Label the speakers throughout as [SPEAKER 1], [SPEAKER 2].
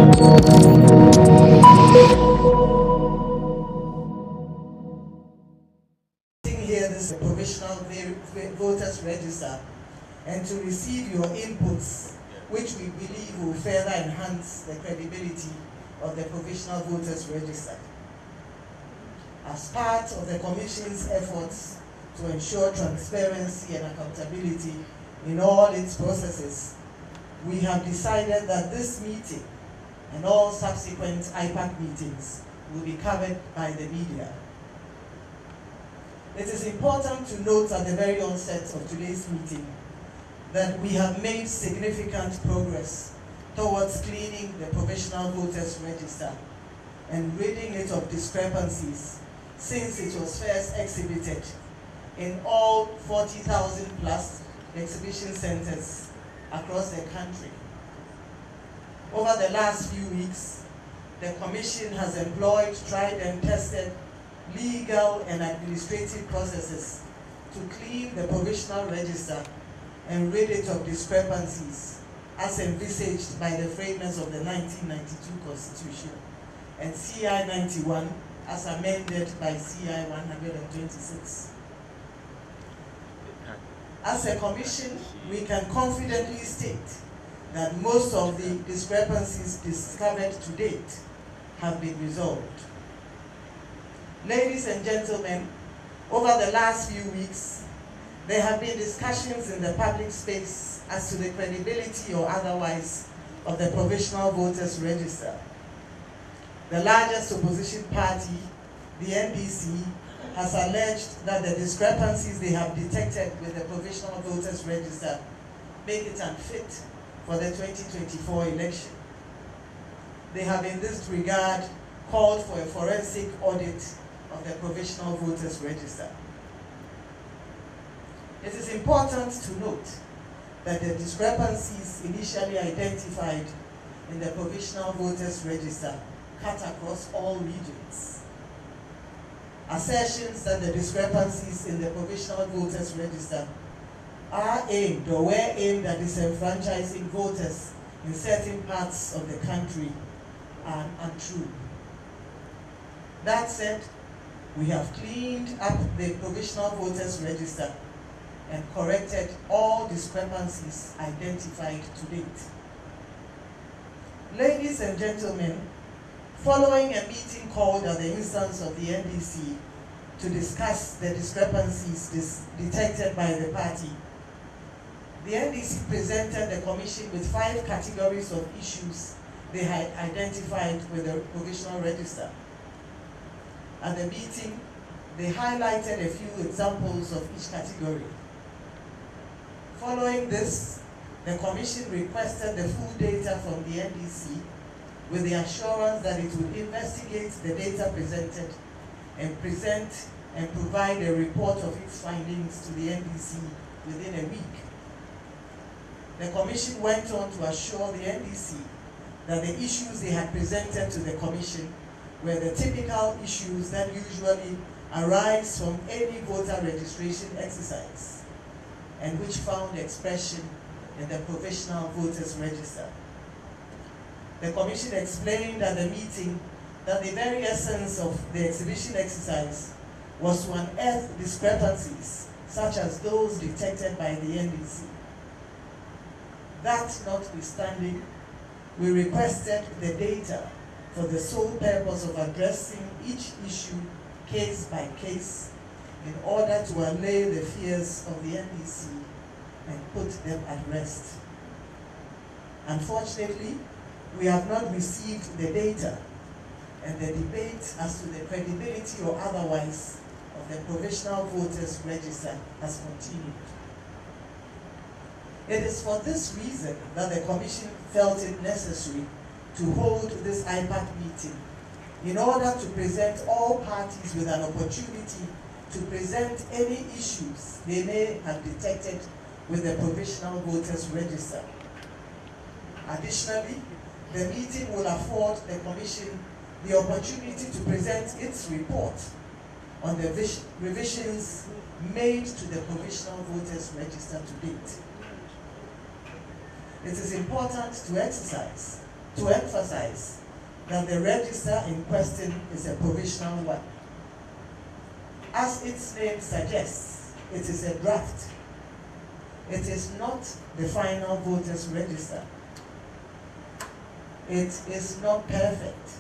[SPEAKER 1] Here, this is a provisional voters register, and to receive your inputs, which we believe will further enhance the credibility of the provisional voters register. As part of the Commission's efforts to ensure transparency and accountability in all its processes, we have decided that this meeting and all subsequent IPAC meetings will be covered by the media. It is important to note at the very onset of today's meeting that we have made significant progress towards cleaning the provisional voters register and ridding it of discrepancies since it was first exhibited in all 40,000 plus exhibition centers across the country. Over the last few weeks, the Commission has employed tried and tested legal and administrative processes to clean the provisional register and rid it of discrepancies as envisaged by the framers of the 1992 Constitution and CI 91 as amended by CI 126. As a Commission, we can confidently state that most of the discrepancies discovered to date have been resolved. Ladies and gentlemen, over the last few weeks, there have been discussions in the public space as to the credibility or otherwise of the provisional voters register. The largest opposition party, the NDC, has alleged that the discrepancies they have detected with the provisional voters register make it unfit for the 2024 election. They have in this regard called for a forensic audit of the provisional voters register. It is important to note that the discrepancies initially identified in the provisional voters register cut across all regions. Assertions that the discrepancies in the provisional voters register are aimed or were aimed at disenfranchising voters in certain parts of the country are untrue. That said, we have cleaned up the provisional voters register and corrected all discrepancies identified to date. Ladies and gentlemen, following a meeting called at the instance of the NDC to discuss the discrepancies detected by the party, the NDC presented the Commission with 5 categories of issues they had identified with the provisional register. At the meeting, they highlighted a few examples of each category. Following this, the Commission requested the full data from the NDC with the assurance that it would investigate the data presented and present and provide a report of its findings to the NDC within a week. The Commission went on to assure the NDC that the issues they had presented to the Commission were the typical issues that usually arise from any voter registration exercise and which found expression in the provisional voters register. The Commission explained at the meeting that the very essence of the exhibition exercise was to unearth discrepancies such as those detected by the NDC. That notwithstanding, we requested the data for the sole purpose of addressing each issue case by case in order to allay the fears of the NDC and put them at rest. Unfortunately, we have not received the data, and the debate as to the credibility or otherwise of the provisional voters register has continued. It is for this reason that the Commission felt it necessary to hold this IPAC meeting in order to present all parties with an opportunity to present any issues they may have detected with the provisional voters register. Additionally, the meeting will afford the Commission the opportunity to present its report on the revisions made to the provisional voters register to date. It is important to exercise to emphasize that the register in question is a provisional one. As its name suggests, it is a draft. It is not the final voters register. It is not perfect,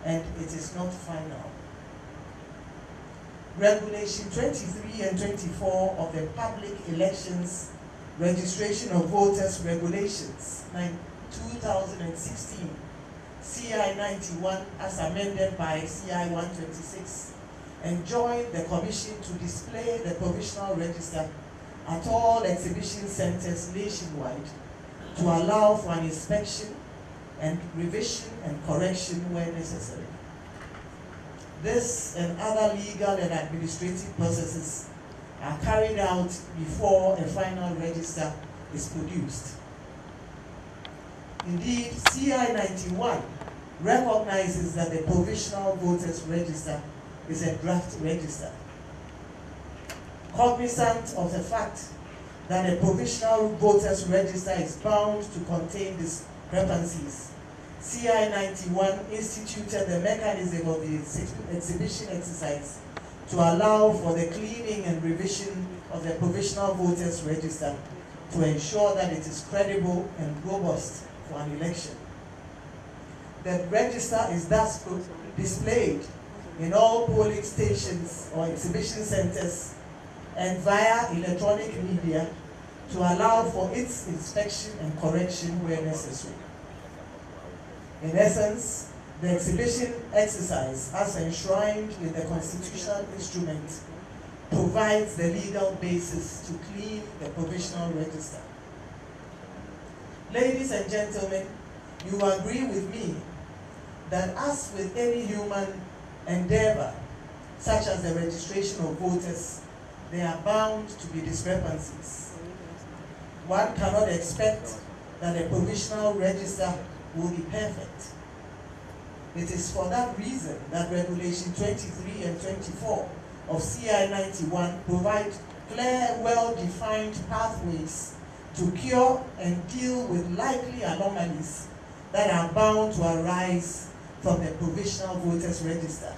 [SPEAKER 1] and it is not final. Regulation 23 and 24 of the Public Elections Registration of Voters Regulations 2016, CI 91 as amended by CI 126, enjoined the Commission to display the provisional register at all exhibition centers nationwide to allow for an inspection and revision and correction where necessary. This and other legal and administrative processes are carried out before a final register is produced. Indeed, CI 91 recognizes that the provisional voters register is a draft register. Cognizant of the fact that a provisional voters register is bound to contain discrepancies, CI 91 instituted the mechanism of the exhibition exercise to allow for the cleaning and revision of the provisional voters register to ensure that it is credible and robust for an election. The register is thus displayed in all polling stations or exhibition centers and via electronic media to allow for its inspection and correction where necessary. In essence, the exhibition exercise, as enshrined in the constitutional instrument, provides the legal basis to clean the provisional register. Ladies and gentlemen, you agree with me that as with any human endeavor, such as the registration of voters, there are bound to be discrepancies. One cannot expect that a provisional register will be perfect. It is for that reason that Regulation 23 and 24 of CI 91 provide clear, well-defined pathways to cure and deal with likely anomalies that are bound to arise from the provisional voters register,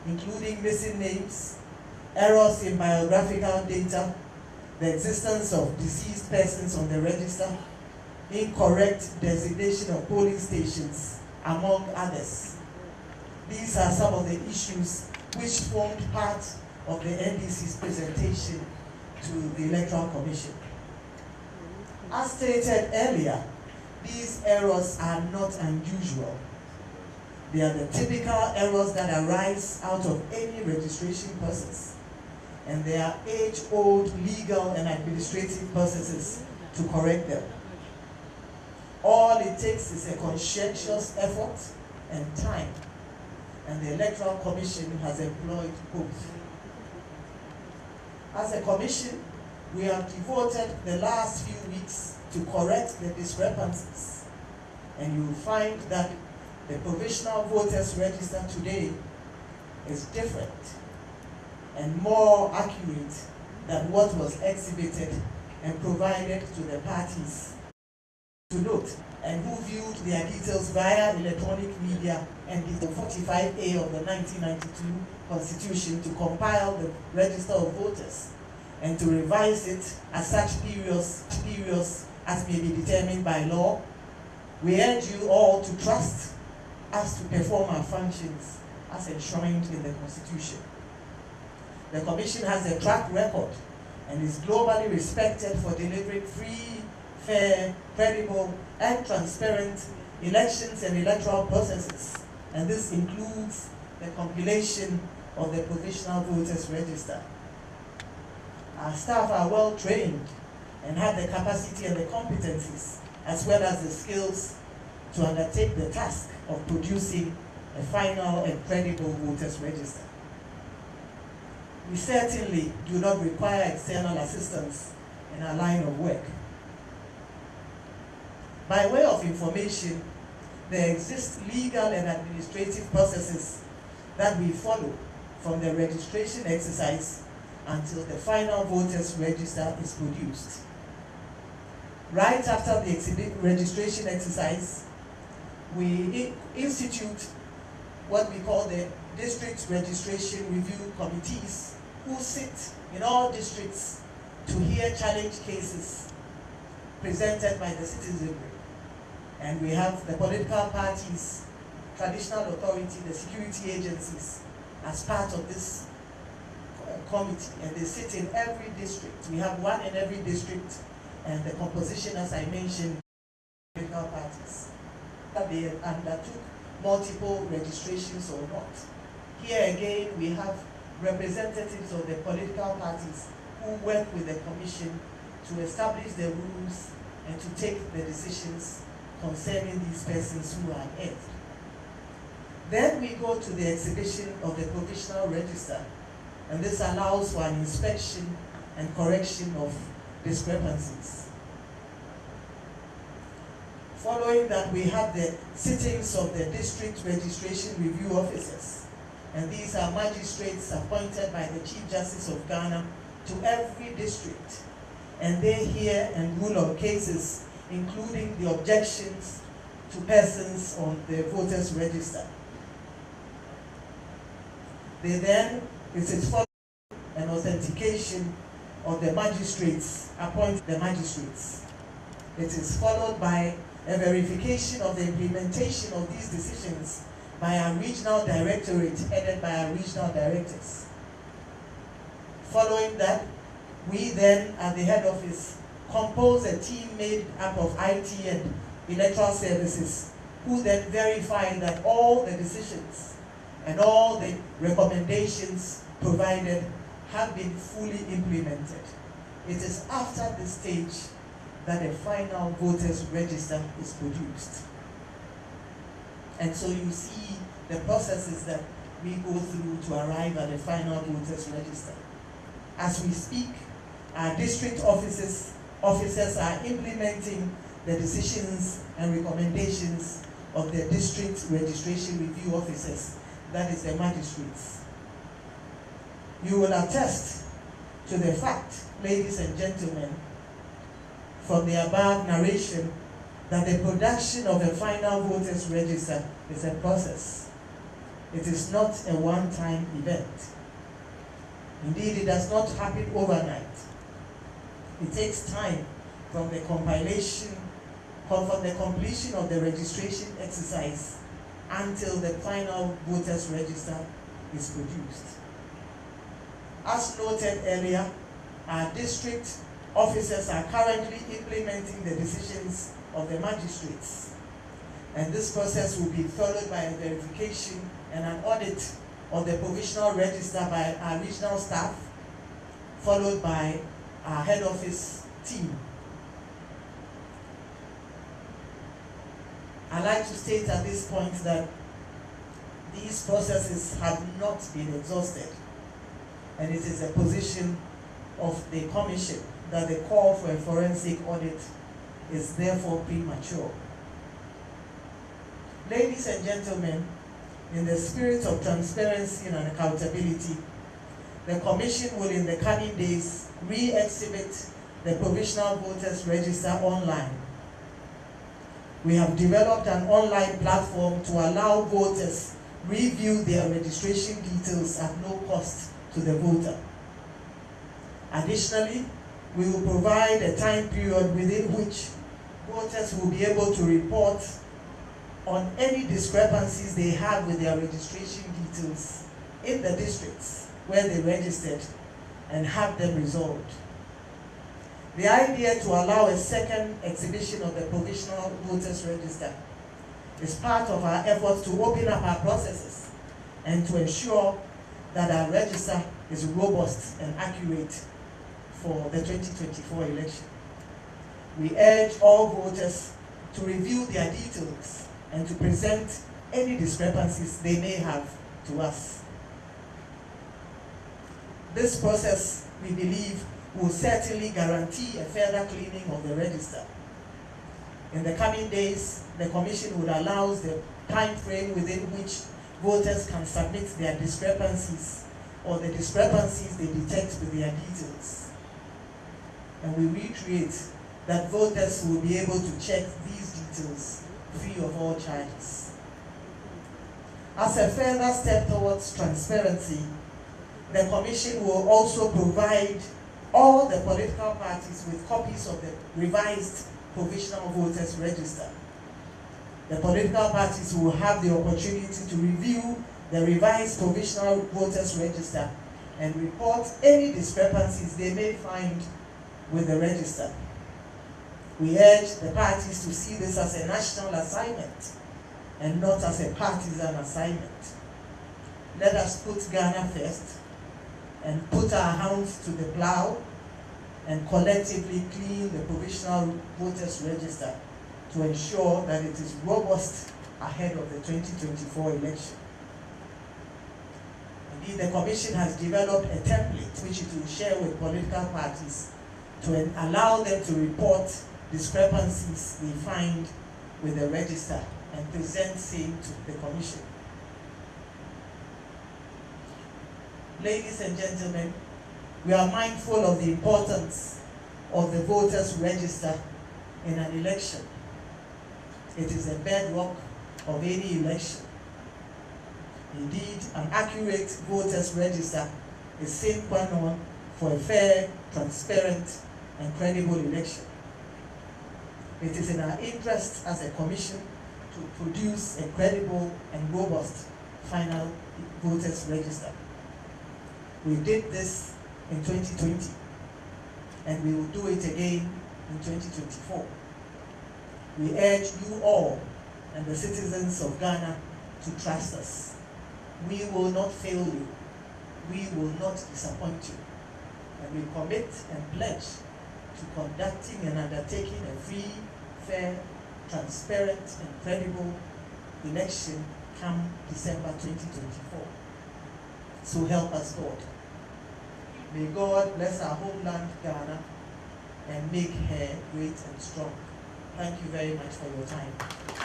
[SPEAKER 1] including missing names, errors in biographical data, the existence of deceased persons on the register, incorrect designation of polling stations, among others. These are some of the issues which formed part of the NDC's presentation to the Electoral Commission. As stated earlier, these errors are not unusual. They are the typical errors that arise out of any registration process, and there are age-old legal and administrative processes to correct them. All it takes is a conscientious effort and time, and the Electoral Commission has employed both. As a commission, we have devoted the last few weeks to correct the discrepancies, and you will find that the provisional voters register today is different and more accurate than what was exhibited and provided to the parties to note, and who viewed their details via electronic media and the 45A of the 1992 Constitution to compile the register of voters and to revise it at such periods as may be determined by law. We urge you all to trust us to perform our functions as enshrined in the Constitution. The Commission has a track record and is globally respected for delivering free, fair, credible, and transparent elections and electoral processes, and this includes the compilation of the provisional voters register. Our staff are well trained and have the capacity and the competencies, as well as the skills, to undertake the task of producing a final and credible voters register. We certainly do not require external assistance in our line of work. By way of information, there exist legal and administrative processes that we follow from the registration exercise until the final voters register is produced. Right after the registration exercise, we institute what we call the District Registration Review Committees, who sit in all districts to hear challenge cases presented by the citizenry. And we have the political parties, traditional authority, the security agencies as part of this committee, and they sit in every district. We have one in every district, and the composition, as I mentioned, political parties. They undertook multiple registrations or not. Here again, we have representatives of the political parties who work with the commission to establish the rules and to take the decisions concerning these persons who are earned. Then we go to the exhibition of the provisional register, and this allows for an inspection and correction of discrepancies. Following that, we have the sittings of the district registration review officers, and these are magistrates appointed by the Chief Justice of Ghana to every district, and they hear and rule on cases including the objections to persons on the voters register. They then, it is followed an authentication of the magistrates, appoint the magistrates. It is followed by a verification of the implementation of these decisions by our regional directorate headed by our regional directors. Following that, we then at the head office compose a team made up of IT and electoral services, who then verify that all the decisions and all the recommendations provided have been fully implemented. It is after this stage that a final voters register is produced. And so you see the processes that we go through to arrive at the final voters register. As we speak, our district officers are implementing the decisions and recommendations of the district registration review officers, that is the magistrates. You will attest to the fact, ladies and gentlemen, from the above narration, that the production of a final voters register is a process. It is not a one-time event. Indeed, it does not happen overnight. It takes time from the completion of the registration exercise until the final voters register is produced. As noted earlier, our district officers are currently implementing the decisions of the magistrates, and this process will be followed by a verification and an audit of the provisional register by our regional staff, followed by our head office team. I'd like to state at this point that these processes have not been exhausted, and it is a position of the Commission that the call for a forensic audit is therefore premature. Ladies and gentlemen, in the spirit of transparency and accountability, the Commission will in the coming days re-exhibit the provisional voters register online. We have developed an online platform to allow voters review their registration details at no cost to the voter. Additionally, we will provide a time period within which voters will be able to report on any discrepancies they have with their registration details in the districts where they registered and have them resolved. The idea to allow a second exhibition of the provisional voters register is part of our efforts to open up our processes and to ensure that our register is robust and accurate for the 2024 election. We urge all voters to review their details and to present any discrepancies they may have to us. This process, we believe, will certainly guarantee a further cleaning of the register. In the coming days, the Commission will allow the time frame within which voters can submit their discrepancies or the discrepancies they detect with their details. And we reiterate that voters will be able to check these details free of all charges. As a further step towards transparency, the Commission will also provide all the political parties with copies of the revised Provisional Voters Register. The political parties will have the opportunity to review the revised Provisional Voters Register and report any discrepancies they may find with the register. We urge the parties to see this as a national assignment and not as a partisan assignment. Let us put Ghana first and put our hands to the plow and collectively clean the Provisional Voters Register to ensure that it is robust ahead of the 2024 election. Indeed, the Commission has developed a template which it will share with political parties to allow them to report discrepancies they find with the register and present same to the Commission. Ladies and gentlemen, we are mindful of the importance of the voters' register in an election. It is a bedrock of any election. Indeed, an accurate voters' register is sine qua non for a fair, transparent, and credible election. It is in our interest as a Commission to produce a credible and robust final voters' register. We did this in 2020, and we will do it again in 2024. We urge you all and the citizens of Ghana to trust us. We will not fail you. We will not disappoint you. And we commit and pledge to conducting and undertaking a free, fair, transparent, and credible election come December 2024. So help us God. May God bless our homeland, Ghana, and make her great and strong. Thank you very much for your time.